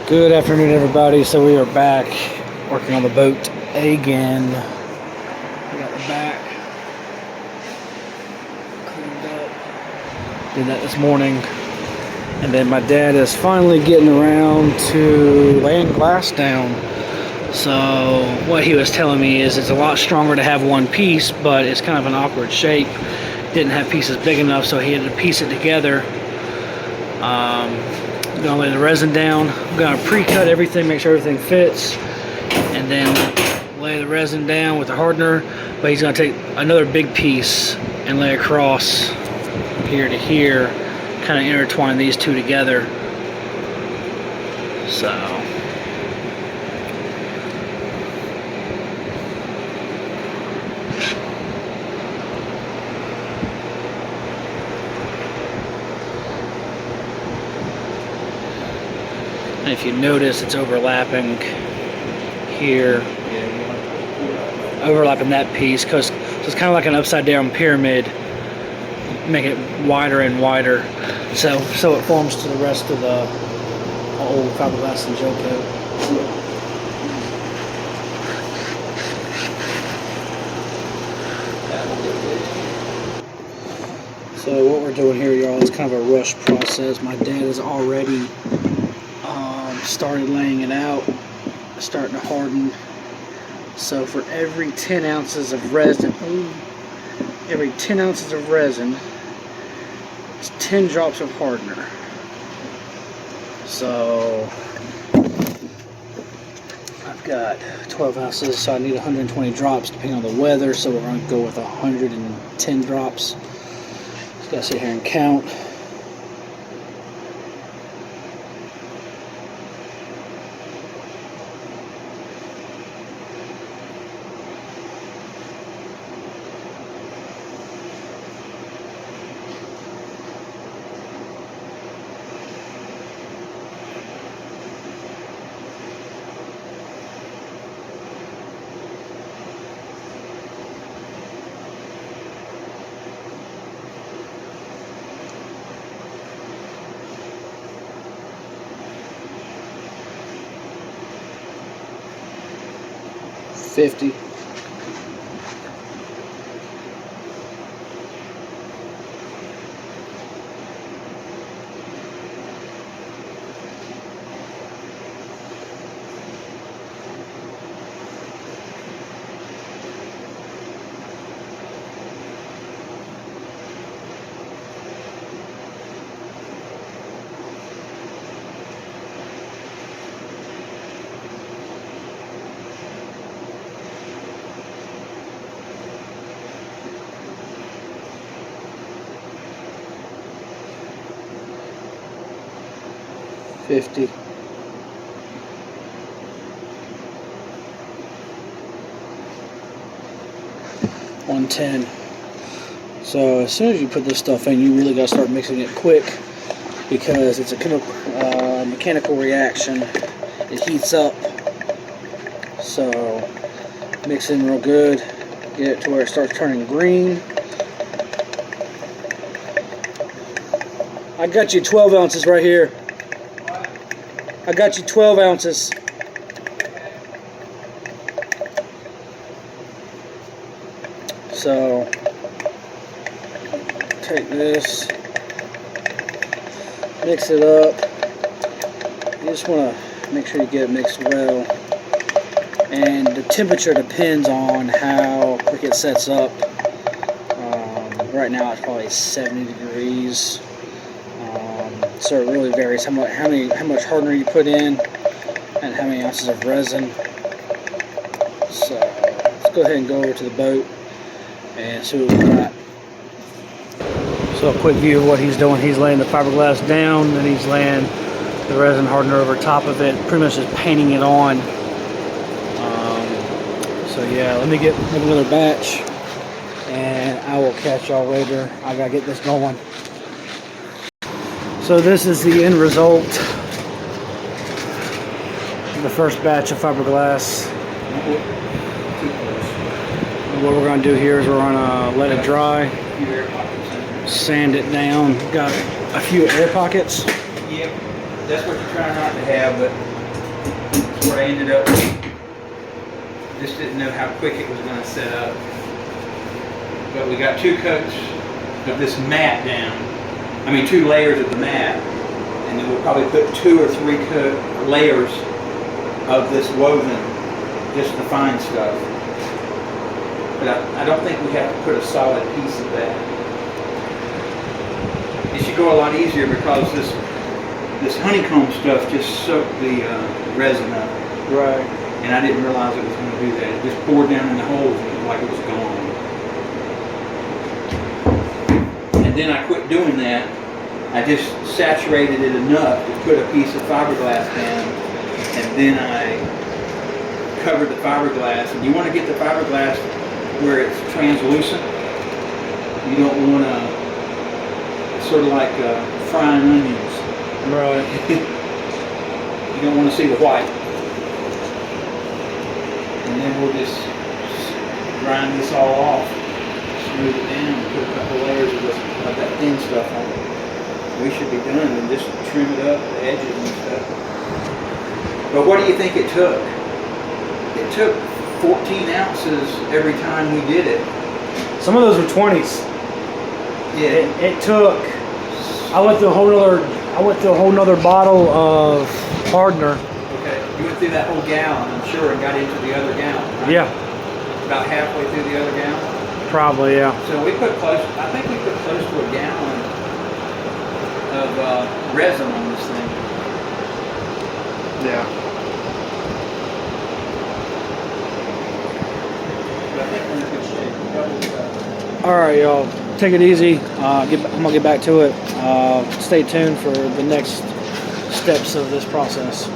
Good afternoon, everybody. So we are back working on the boat again. We got the back cleaned up. Did that this morning. And then my dad is finally getting around to laying glass down. So what he was telling me is it's a lot stronger to have one piece, but it's kind of an awkward shape. Didn't have pieces big enough, so he had to piece it together. I'm gonna lay the resin down. I'm gonna pre-cut everything, make sure everything fits, and then lay the resin down with the hardener. But he's gonna take another big piece and lay across from here to here, kind of intertwine these two together. So and if you notice, it's overlapping here, overlapping that piece, because it's kind of like an upside down pyramid, make it wider and wider, so it forms to the rest of the old fiberglass and gel coat. So what we're doing here, y'all, is kind of a rush process. My dad has already started laying it out, starting to harden. So for every 10 ounces of resin, it's 10 drops of hardener. So I've got 12 ounces, so I need 120 drops depending on the weather. So we're going to go with 110 drops. Just gotta sit here and count. $50. $50. $110. So as soon as you put this stuff in, you really got to start mixing it quick, because it's a mechanical reaction. It heats up. So mix in real good, get it to where it starts turning green. I got you 12 ounces right here. I got you 12 ounces. So take this, mix it up. You just want to make sure you get it mixed well. And the temperature depends on how quick it sets up. Right now it's probably 70 degrees. So it really varies how much hardener you put in and how many ounces of resin. So let's go ahead and go over to the boat and see what we got. So a quick view of what he's doing. He's laying the fiberglass down, and he's laying the resin hardener over top of it, pretty much just painting it on. So yeah, let me get another batch, and I will catch y'all later. I gotta get this going. So this is the end result. The first batch of fiberglass. What we're going to do here is we're going to let it dry, sand it down. Got a few air pockets. Yep, that's what you're trying not to have, but That's where I ended up. Just didn't know how quick it was going to set up. But we got 2 coats of this mat down. I mean 2 layers of the mat. And then we'll probably put 2 or 3 layers of this woven, just the fine stuff. But I don't think we have to put a solid piece of that. It should go a lot easier because this honeycomb stuff just soaked the resin up. Right. And I didn't realize it was going to do that. It just poured down in the holes like it was gone. And then I quit doing that. I just saturated it enough to put a piece of fiberglass down, and then I covered the fiberglass. And you want to get the fiberglass where it's translucent. You don't want to, sort of like frying onions. Right. You don't want to see the white. And then we'll just grind this all off, smooth it down, and put a couple layers of that thin stuff on it. We should be done, and just trim it up, the edges and stuff. But what do you think it took? It took 14 ounces every time we did it. Some of those were 20s. Yeah. It took. I went through a whole nother bottle of hardener. Okay. You went through that whole gallon, I'm sure, and got into the other gallon, right? Yeah. About halfway through the other gallon? Probably, yeah. So we put close, I think we put close to a gallon of resin on this thing. Yeah. But I think we're in good shape. All right, y'all. Take it easy. I'm gonna get back to it. Stay tuned for the next steps of this process.